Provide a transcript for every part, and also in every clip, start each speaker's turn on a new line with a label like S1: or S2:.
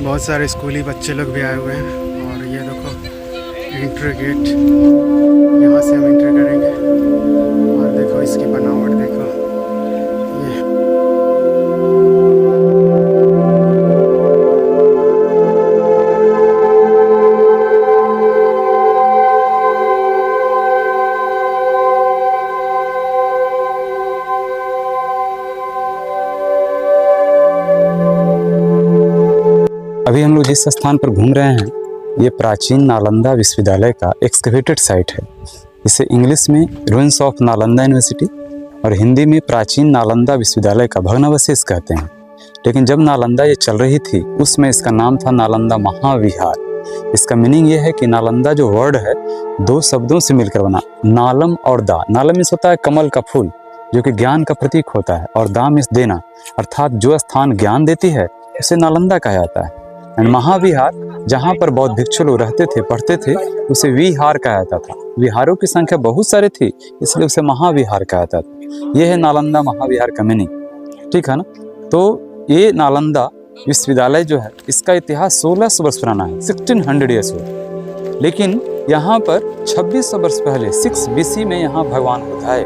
S1: बहुत सारे स्कूली बच्चे लोग भी आए हुए हैं। और ये देखो एंट्री गेट, यहाँ से हम एंट्री करेंगे। और देखो इसकी बनावट देखो, ये
S2: अभी हम लोग जिस स्थान पर घूम रहे हैं ये प्राचीन नालंदा विश्वविद्यालय का एक्सकवेटेड साइट है। इसे इंग्लिश में रुइंस ऑफ नालंदा यूनिवर्सिटी और हिंदी में प्राचीन नालंदा विश्वविद्यालय का भग्नावशेष कहते हैं। लेकिन जब नालंदा ये चल रही थी उसमें इसका नाम था नालंदा महाविहार। इसका मीनिंग ये है कि नालंदा जो वर्ड है दो शब्दों से मिलकर बना, नालम और दा। नालम मीन्स होता है कमल का फूल जो कि ज्ञान का प्रतीक होता है, और दा मीन्स देना, अर्थात जो स्थान ज्ञान देती है उसे नालंदा कहा जाता है। एंड महाविहार जहाँ पर बौद्ध भिक्षु लोग रहते थे, पढ़ते थे, उसे विहार कहा जाता था। विहारों की संख्या बहुत सारी थी इसलिए उसे महाविहार कहा जाता था। यह है नालंदा महाविहार का मीनिंग, ठीक है ना। तो ये नालंदा विश्वविद्यालय जो है इसका इतिहास 1600 वर्ष पुराना है, 1600 ईयर्स ओल्ड। लेकिन यहाँ पर 2600 वर्ष पहले 6 BC में यहाँ भगवान बुद्ध आए।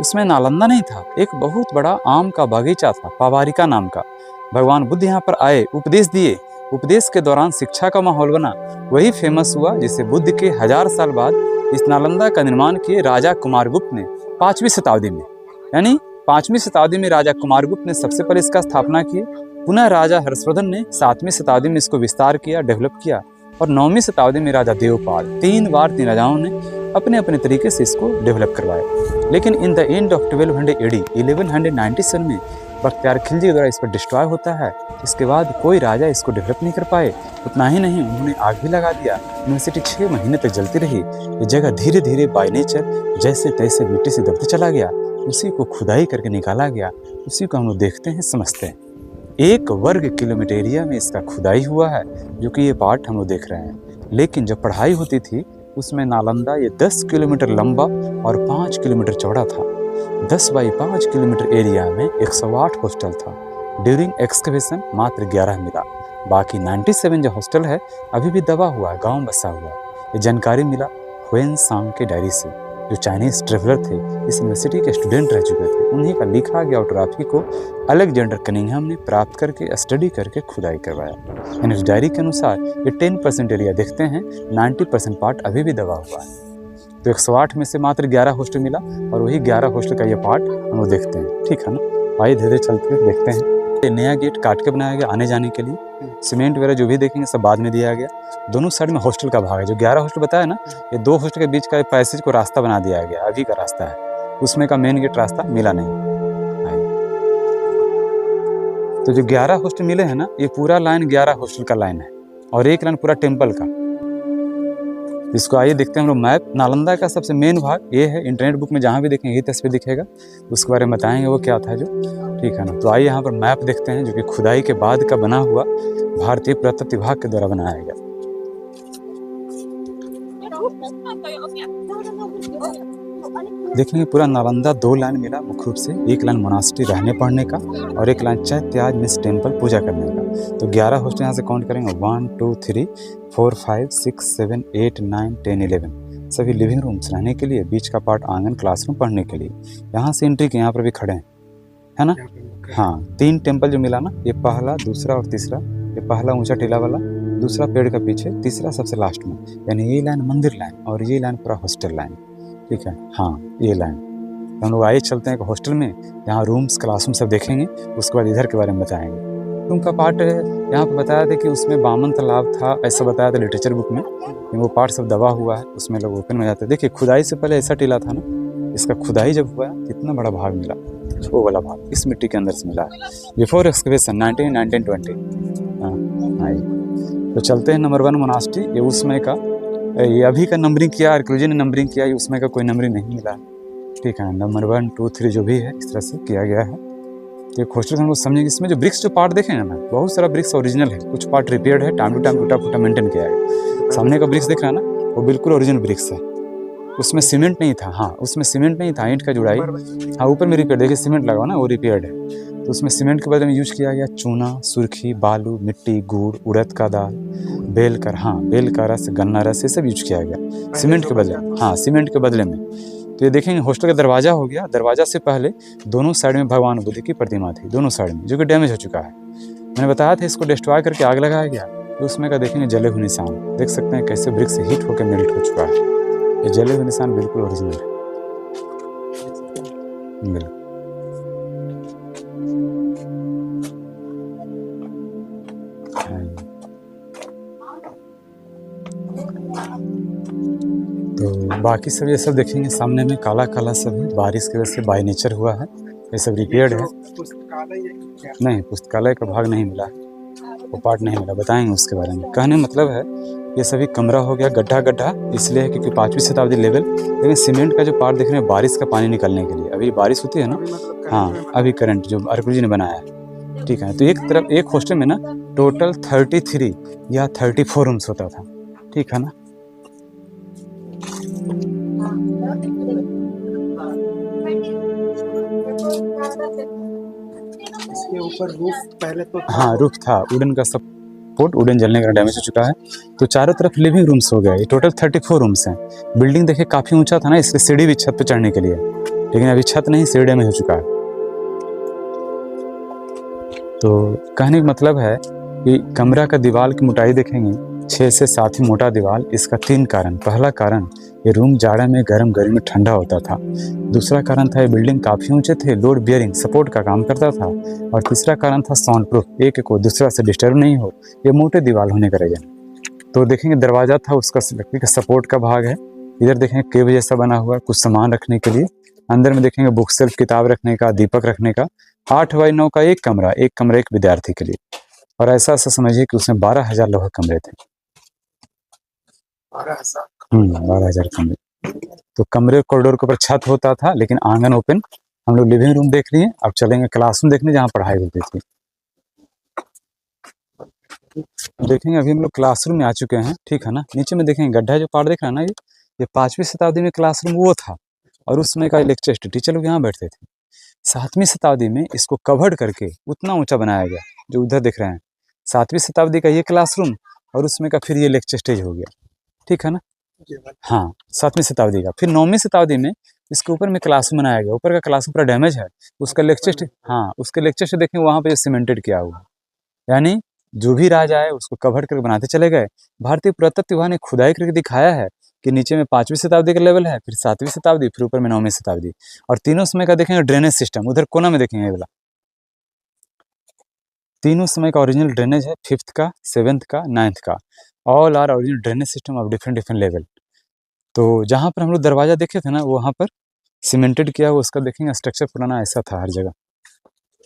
S2: उसमें नालंदा नहीं था, एक बहुत बड़ा आम का बगीचा था, पावारिका नाम का। भगवान बुद्ध यहाँ पर आए, उपदेश दिए, उपदेश के दौरान शिक्षा का माहौल बना, वही फेमस हुआ जिसे बुद्ध के 1000 साल बाद इस नालंदा का निर्माण किए राजा कुमारगुप्त ने 5वीं शताब्दी में। यानी 5वीं शताब्दी में राजा कुमारगुप्त ने सबसे पहले इसका स्थापना की। पुनः राजा हर्षवर्धन ने 7वीं शताब्दी में इसको विस्तार किया, डेवलप किया, और 9वीं शताब्दी में राजा देवपाल, 3 बार 3 राजाओं ने अपने अपने तरीके से इसको डेवलप करवाया। लेकिन in the end of 1200 AD 1197 में बख्तियार खिलजी के द्वारा इस पर डिस्ट्रॉय होता है। इसके बाद कोई राजा इसको डेवलप नहीं कर पाए। उतना ही नहीं, उन्होंने आग भी लगा दिया। यूनिवर्सिटी 6 महीने तक जलती रही। ये जगह धीरे धीरे बाय नेचर जैसे तैसे मिट्टी से दबते चला गया। उसी को खुदाई करके निकाला गया, उसी को हम लोग देखते हैं, समझते हैं। 1 वर्ग किलोमीटर एरिया में इसका खुदाई हुआ है, जो कि ये पार्ट हम लोग देख रहे हैं। लेकिन जब पढ़ाई होती थी उसमें नालंदा ये 10 किलोमीटर लंबा और 5 किलोमीटर चौड़ा था। 10 बाई 5 किलोमीटर एरिया में 108 हॉस्टल था। ड्यूरिंग एक्सकवेशन मात्र 11 मिला, बाकी 97 जो हॉस्टल है अभी भी दबा हुआ, गांव बसा हुआ। ये जानकारी मिला हुएन सांग के डायरी से, जो चाइनीज ट्रेवलर थे, इस यूनिवर्सिटी के स्टूडेंट रह चुके थे। उन्हीं का लिखा गया ऑटोग्राफी को अलेक्जेंडर कनिंघम ने प्राप्त करके स्टडी करके खुदाई करवाया। इन इस डायरी के अनुसार ये 10% एरिया देखते हैं, 90% पार्ट अभी भी दबा हुआ है। तो 108 में से मात्र 11 हॉस्टल मिला, और वही 11 हॉस्टल का ये पार्ट हम लोग देखते हैं, ठीक है ना। आइए धीरे चलते हुए देखते हैं। ये नया गेट काट के बनाया गया आने जाने के लिए। सीमेंट वगैरह जो भी देखेंगे सब बाद में दिया गया। दोनों साइड में हॉस्टल का भाग है। जो 11 हॉस्टल बताया ना, ये 2 हॉस्टल के बीच का पैसेज को रास्ता बना दिया गया, अभी का रास्ता है। उसमें का मेन गेट रास्ता मिला नहीं। तो जो 11 हॉस्टल मिले हैं ना, ये पूरा लाइन 11 हॉस्टल का लाइन है, और एक लाइन पूरा टेम्पल का। इसको आइए देखते हैं हम लोग मैप। नालंदा का सबसे मेन भाग ये है। इंटरनेट बुक में जहाँ भी देखेंगे यही तस्वीर दिखेगा, उसके बारे में बताएंगे वो क्या था जो, ठीक है ना। तो आइए यहाँ पर मैप देखते हैं, जो कि खुदाई के बाद का बना हुआ, भारतीय पुरातत्व विभाग के द्वारा बनाया गया। देखने पूरा नालंदा 2 लाइन मिला मुख्य रूप से। एक लाइन मोनास्ट्री रहने पढ़ने का, और एक लाइन चैत्याज मीन्स टेम्पल पूजा करने का। तो 11 हॉस्टल यहाँ से काउंट करेंगे, 1 2 3 4 5 6 7 8 9 10 11 सभी लिविंग रूम्स रहने के लिए, बीच का पार्ट आंगन क्लासरूम पढ़ने के लिए। यहाँ से एंट्री के यहाँ पर भी खड़े हैं, है ना। हाँ, 3 टेम्पल जो मिला ना, ये पहला, दूसरा और तीसरा। ये पहला ऊंचा टीला वाला, दूसरा पेड़ का पीछे, तीसरा सबसे लास्ट में। यानी ये लाइन मंदिर लाइन, और ये लाइन पूरा हॉस्टल लाइन, ठीक है। हाँ, ये लाइन हम लोग आइए चलते हैं एक हॉस्टल में, यहाँ रूम्स क्लासरूम सब देखेंगे, उसके बाद इधर के बारे में बताएंगे। रूम का पार्ट यहाँ पर बताया था कि उसमें बामन तालाब था, ऐसा बताया था लिटरेचर बुक में। वो पार्ट सब दबा हुआ है, उसमें लोग ओपन में जाते हैं। देखिए खुदाई से पहले ऐसा टीला था ना, इसका खुदाई जब हुआ इतना बड़ा भाग मिला, वो वाला भाग इस मिट्टी के अंदर से मिला है। Before excavation 1920। हाँ, तो चलते हैं नंबर 1 मोनास्ट्री। ये उसमें का, ये अभी का नंबरिंग किया, आर्कियोलॉजी ने नंबरिंग किया, ये उसमें का कोई नंबरिंग नहीं मिला, ठीक है। नंबर 1 2 3 जो भी है इस तरह से किया गया है। तो एक हॉस्टल हम लोग समझेंगे। इसमें जो ब्रिक्स जो पार्ट देखेंगे ना, बहुत सारा ब्रिक्स ओरिजिनल है, कुछ पार्ट रिपेयर्ड है, टाइम टू टाइम टूटा फूटा मेंटेन किया है। सामने का ब्रिक्स देख रहा है ना, वो बिल्कुल ओरिजिनल ब्रिक्स है, उसमें सीमेंट नहीं था, हाँ उसमें सीमेंट नहीं था, ईंट का जुड़ाई, हाँ ऊपर में रिपेयर, देखिए सीमेंट लगा हुआ ना, वो रिपेयर्ड है। तो उसमें सीमेंट के बदले में यूज किया गया चूना, सुर्खी, बालू, मिट्टी, गुड़, उड़द का दाल, बेल का, हाँ बेल का रस, गन्ना रस, ये सब यूज किया गया सीमेंट के बदले, हाँ सीमेंट के बदले में। तो ये देखेंगे हॉस्टल का दरवाजा हो गया, दरवाजा से पहले दोनों साइड में भगवान बुद्ध की प्रतिमा थी, दोनों साइड में, जो कि डैमेज हो चुका है। मैंने बताया था इसको डिस्ट्रॉय करके आग लगाया गया, तो उसमें का देखेंगे जले हुए निशान, देख सकते हैं कैसे ब्रिक से हीट होकर मेल्ट हो चुका है। ये जले हुए निशान बिल्कुल ओरिजिनल है, बिल्कुल। तो बाकी सब ये सब देखेंगे सामने में काला काला सब है, बारिश की वजह से बाय नेचर हुआ है, ये सब रिपेयर्ड है। नहीं, पुस्तकालय का भाग नहीं मिला, वो पार्ट नहीं मिला, बताएंगे उसके बारे में। कहने मतलब है ये सभी कमरा हो गया गड्ढा गड्ढा, इसलिए है क्योंकि 5वीं शताब्दी लेवल, लेकिन सीमेंट का जो पार्ट देख रहे हैं बारिश का पानी निकलने के लिए, अभी बारिश होती है ना, हाँ अभी करंट जो अर्कुल जी ने बनाया है, ठीक है। तो एक तरफ एक हॉस्टल में ना टोटल 33 या 34 रूम्स होता था, ठीक है ना।
S1: इसके ऊपर रूफ पहले तो था,
S2: हाँ रूफ था, वुडन का सपोर्ट, वुडन जलने का डैमेज हो चुका है। तो चारों तरफ लिविंग रूम्स हो गए, ये टोटल 34 रूम्स हैं। बिल्डिंग देखिए काफ़ी ऊंचा था ना, इसलिए सीढ़ी भी छत पे चढ़ने के लिए, लेकिन अभी छत नहीं, सीढ़ी में हो चुका है। तो कहने का मतलब है कि कमरा का दीवार की मोटाई देखेंगे 6 से 7 ही मोटा दीवार। इसका 3 कारण, पहला कारण ये रूम जाड़े में गर्म, गर्मी में ठंडा होता था। दूसरा कारण था ये बिल्डिंग काफ़ी ऊंचे थे, लोड बियरिंग सपोर्ट का काम करता था। और तीसरा कारण था साउंड प्रूफ, एक को दूसरा से डिस्टर्ब नहीं हो, ये मोटे दीवार होने का रीजन। तो देखेंगे दरवाजा था, उसका लकड़ी का सपोर्ट का भाग है। इधर देखेंगे केव जैसा बना हुआ, कुछ सामान रखने के लिए। अंदर में देखेंगे बुक सेल्फ, किताब रखने का, दीपक रखने का। 8x9 का एक कमरा एक विद्यार्थी के लिए। और ऐसा ऐसा समझिए कि उसमें 12,000 लोग कमरे थे। 12,000 कमरे। तो कमरे कॉरिडोर के ऊपर छत होता था, लेकिन आंगन ओपन। हम लोग लिविंग रूम देख लिए, अब चलेंगे क्लासरूम देखने जहाँ पढ़ाई होती थी। देखेंगे अभी हम लोग क्लासरूम में आ चुके हैं, ठीक है ना। नीचे में देखेंगे गड्ढा जो पार्ट देख रहा है ना, ये 5वीं शताब्दी में क्लासरूम वो था, और उस समय का लेक्चर टीचर लोग यहाँ बैठते थे। 7वीं शताब्दी में इसको कवर्ड करके उतना ऊंचा बनाया गया जो उधर दिख रहे हैं। 7वीं शताब्दी का ये क्लासरूम, और उसमें का फिर ये लेक्चर स्टेज हो गया, ठीक है ना। हाँ 7वीं शताब्दी का। फिर 9वीं शताब्दी में इसके ऊपर में क्लासरूम बनाया गया, ऊपर का क्लासरूम पूरा डैमेज है, उसका लेक्चर, हाँ उसके लेक्चर से देखें वहाँ पे सीमेंटेड किया हुआ, यानी जो भी राजा है उसको कवर करके बनाते चले गए। भारतीय पुरातत्व विभाग ने खुदाई करके दिखाया है कि नीचे में 5वीं शताब्दी का लेवल है, फिर 7वीं शताब्दी, फिर ऊपर में 9वीं शताब्दी। और तीनों समय का देखेंगे ड्रेनेज सिस्टम, उधर कोना में देखेंगे अगला, तीनों समय का ओरिजिनल ड्रेनेज है, 5th का, 7th का, 9th का, all are original drainage system of different different level. तो जहाँ पर हम लोग दरवाजा देखे थे ना, वहाँ पर सीमेंटेड किया हुआ उसका देखेंगे स्ट्रक्चर पुराना ऐसा था, हर जगह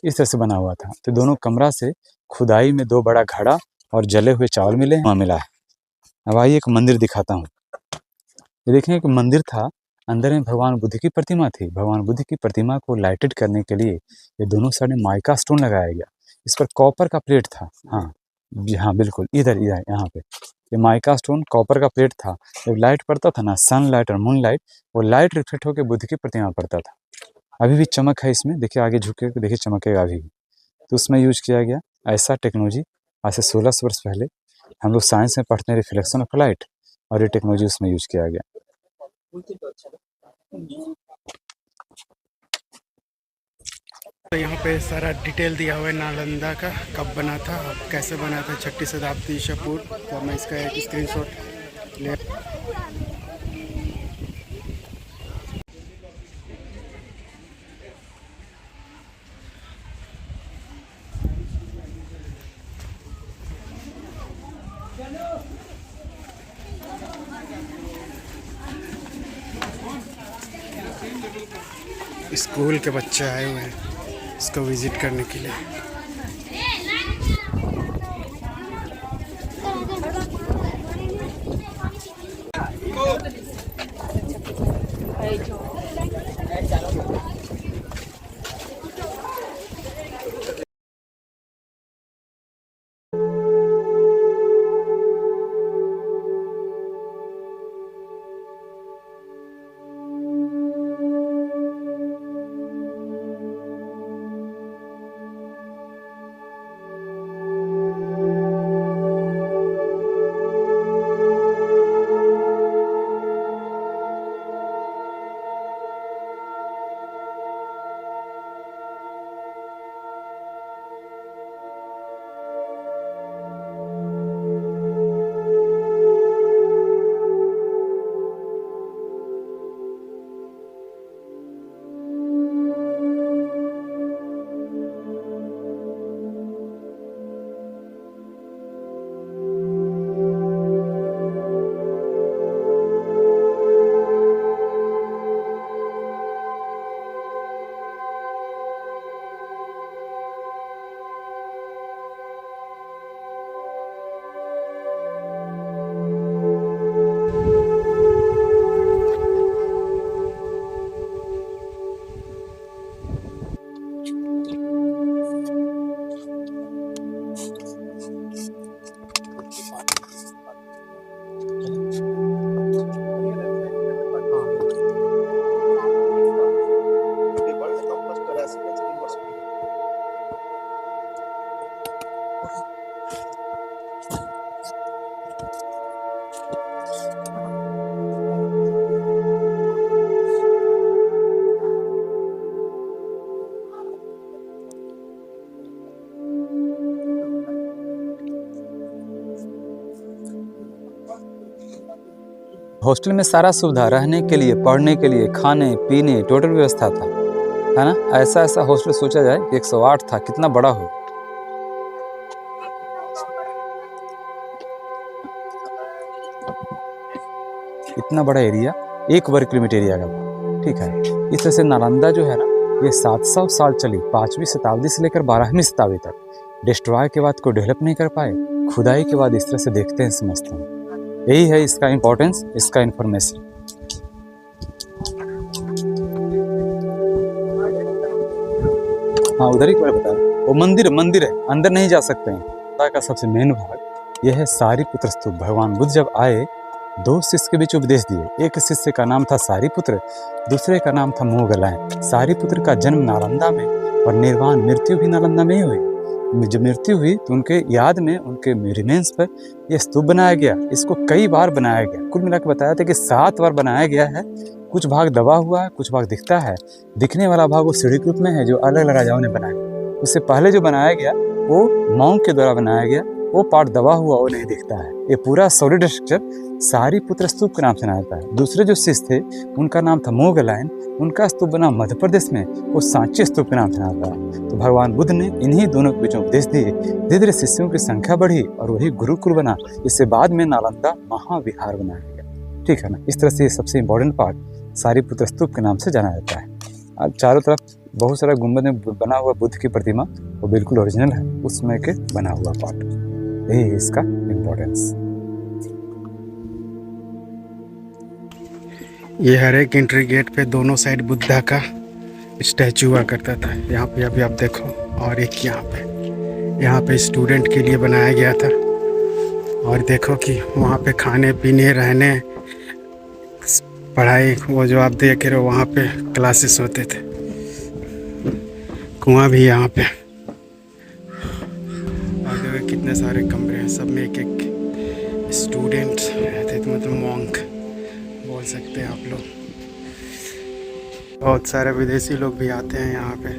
S2: इस तरह से बना हुआ था। तो दोनों कमरा से खुदाई में 2 बड़ा घड़ा और जले हुए चावल मिले, वहाँ मिला है। अब आइए एक मंदिर दिखाता हूँ। ये देखें एक मंदिर था, अंदर में भगवान बुद्ध की प्रतिमा थी। भगवान बुद्ध की प्रतिमा को लाइटेड करने के लिए ये दोनों साइड में माइका स्टोन लगाया गया, इस पर कॉपर का प्लेट था। हाँ जी हाँ बिल्कुल, इधर इधर यहाँ पे ये माइका स्टोन कॉपर का प्लेट था। जब लाइट पड़ता था ना, सनलाइट और मून लाइट, वो लाइट रिफ्लेक्ट होकर बुद्ध की प्रतिमा पड़ता था। अभी भी चमक है इसमें, देखिए आगे झुके देखिए चमकेगा अभी भी। तो उसमें यूज किया गया ऐसा टेक्नोलॉजी, आज से 1600 वर्ष पहले हम लोग साइंस में पढ़ते हैं रिफ्लेक्शन ऑफ लाइट, और ये टेक्नोलॉजी उसमें यूज किया गया।
S1: तो यहाँ पे सारा डिटेल दिया हुआ है नालंदा का, कब बना था, कैसे बना था, 6ठी शताब्दी ईसा पूर्व। तो मैं इसका एक स्क्रीनशॉट ले। स्कूल के बच्चे आए हुए हैं इसको विजिट करने के लिए।
S2: हॉस्टल में सारा सुविधा रहने के लिए, पढ़ने के लिए, खाने पीने टोटल व्यवस्था था, है ना। ऐसा ऐसा हॉस्टल सोचा जाए कि 108 था, कितना बड़ा हो। इतना बड़ा एरिया, 1 वर्ग किलोमीटर एरिया का, ठीक है। इस तरह से नालंदा जो है ना, ये 700 साल चली, 5वीं शताब्दी से लेकर 12वीं शताब्दी तक। डिस्ट्रॉय के बाद कोई डेवलप नहीं कर पाए, खुदाई के बाद इस तरह से देखते हैं, समझते हैं। यही है इसका इम्पोर्टेंस, इसका इन्फॉर्मेशन। हाँ, उधर ही बार बता रहा, वो मंदिर है, अंदर नहीं जा सकते हैं। का सबसे मेन भाग यह है सारीपुत्र स्तूप। भगवान बुद्ध जब आए, 2 शिष्य के बीच उपदेश दिए। एक शिष्य का नाम था सारीपुत्र, दूसरे का नाम था मोगलायन। सारीपुत्र का जन्म नालंदा में और निर्वाण मृत्यु भी नालंदा में ही हुई। जब मृत्यु हुई तो उनके याद में, उनके रिमेन्स पर यह स्तूप बनाया गया। इसको कई बार बनाया गया, कुल मिलाकर बताया था कि 7 बार बनाया गया है। कुछ भाग दबा हुआ है, कुछ भाग दिखता है। दिखने वाला भाग वो सीढ़ी के रूप में है, जो अलग अलग राजाओं ने बनाया। उससे पहले जो बनाया गया वो मॉन्क के द्वारा बनाया गया, वो पार्ट दबा हुआ, वो नहीं दिखता है। ये पूरा सॉलिड स्ट्रक्चर सारीपुत्र स्तूप के नाम से जाता है। दूसरे जो शिष्य थे उनका नाम था मोगलायन, उनका स्तूप बना मध्य प्रदेश में, वो सांची स्तूप के नाम से जाता है। तो भगवान बुद्ध ने इन्हीं दोनों के बीच उपदेश दिए। धीरे धीरे शिष्यों की संख्या बढ़ी और वही गुरुकुल बना। इससे बाद में नालंदा महाविहार बनाया गया, ठीक है ना। इस तरह से सबसे इम्पोर्टेंट पार्ट सारीपुत्र स्तूप के नाम से जाना जाता है। अब चारों तरफ बहुत सारा गुंबद में बना हुआ बुद्ध की प्रतिमा, वो बिल्कुल ओरिजिनल है, उस समय के बना हुआ पार्ट। यही है इसका इम्पोर्टेंस।
S1: ये हर एक एंट्री गेट पे दोनों साइड बुद्धा का स्टैचू हुआ करता था। यहाँ पे अभी आप देखो, और एक यहाँ पे स्टूडेंट के लिए बनाया गया था। और देखो कि वहाँ पे खाने पीने, रहने, पढ़ाई, वो जो आप देख रहे हो वहाँ पे क्लासेस होते थे। कुआं भी यहाँ पे, और देखो कितने सारे कमरे हैं, सब में एक एक स्टूडेंट रहते थे, मतलब मॉन्क बोल सकते हैं आप लोग। बहुत सारे विदेशी लोग भी आते हैं यहाँ पे।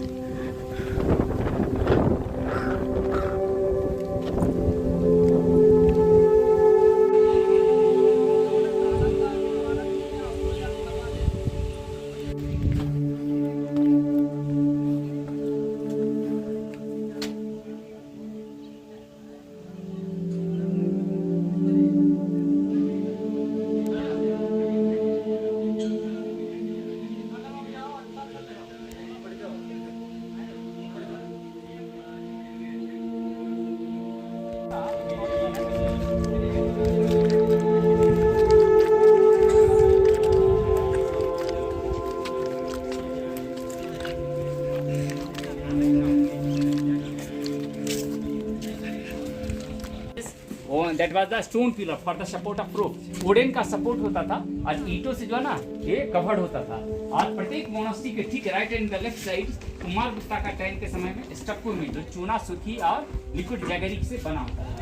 S3: That was the stone pillar for the support of roof. Wooden का सपोर्ट होता था और ईंटों से जो है ना ये कवर्ड होता था। और प्रत्येक मोनास्ट्री के ठीक right and left side Kumar Gupta का टाइम के समय में स्टक्को में जो चूना सुखी और लिक्विड जैगरी से बना होता था।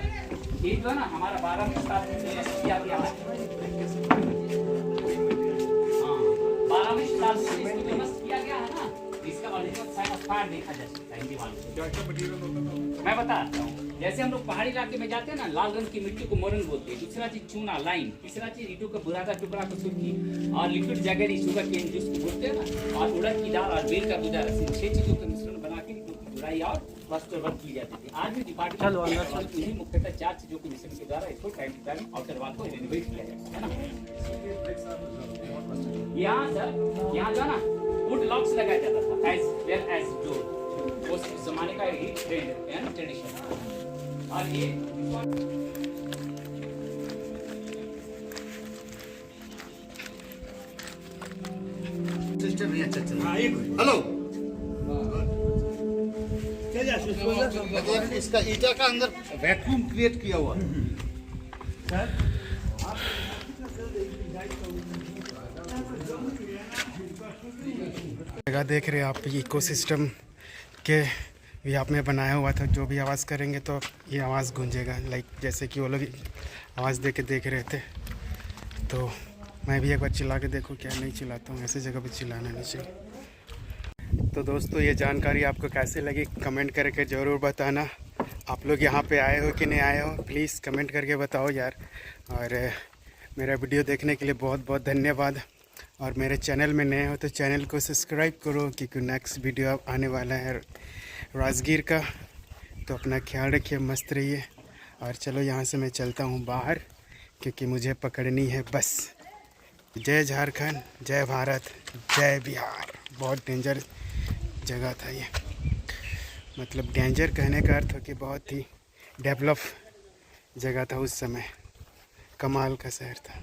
S3: ये जो है ना हमारा 12वीं शताब्दी में किया गया है। 12वीं शताब्दी में इसको फेमस किया गया है ना, इसका ओरिजिनल साइड ऑफ फायर देखा जा सकता है दीवार पे। मैं बताता हूँ, जैसे हम लोग पहाड़ी इलाके में जाते हैं ना, लाल रंग की मिट्टी को मोरन बोलते हैं। दूसरा चीज चूना लाइन, तीसरा चीज ईंटों का बुरादा टुकड़ा को सुर्खी, और liquid jaggery sugar cane juice को बोलते हैं ना, और उड़द की दाल और बेल का दूधा रस, 6 चीजों का मिश्रण बना के ईंटों की जुड़ाई और प्लास्टर वर्क की जाती थी। आज भी डिपार्टमेंट इन्हीं मुख्यतः 4 चीजों के मिश्रण के द्वारा इसको time to time outer wall को रेनोवेट किया जाता है ना। यहाँ सर, यहाँ जो है ना वुड लॉक्स लगाया जाता था एज वेल एज डोर। उस जमाने का ही ट्रेंड एंड ट्रेडिशन। और ये
S4: सिस्टम नहीं अच्छा चल रहा है। हेलो, इसका ईटा का अंदर वैक्यूम क्रिएट किया हुआ
S1: जगह देख रहे हैं आप, इकोसिस्टम के भी आपने बनाया हुआ था। जो भी आवाज़ करेंगे तो ये आवाज़ गूंजेगा, लाइक जैसे कि वो लोग आवाज़ दे के देख रहे थे। तो मैं भी एक बार चिल्ला के देखूँ, क्या नहीं चिल्लाता हूँ, ऐसे जगह पे चिल्लाना नहीं चाहिए। तो दोस्तों ये जानकारी आपको कैसे लगी कमेंट करके ज़रूर बताना। आप लोग यहाँ पे आए हो कि नहीं आए हो, प्लीज़ कमेंट करके बताओ यार। और मेरा वीडियो देखने के लिए बहुत बहुत धन्यवाद। और मेरे चैनल में नए हो तो चैनल को सब्सक्राइब करो, क्योंकि नेक्स्ट वीडियो आने वाला है राजगीर का। तो अपना ख्याल रखिए, मस्त रहिए। और चलो यहाँ से मैं चलता हूँ बाहर, क्योंकि मुझे पकड़नी है बस। जय झारखंड, जय भारत, जय बिहार। बहुत डेंजर जगह था ये, मतलब डेंजर कहने का अर्थ हो कि बहुत ही डेवलप जगह था उस समय, कमाल का शहर था।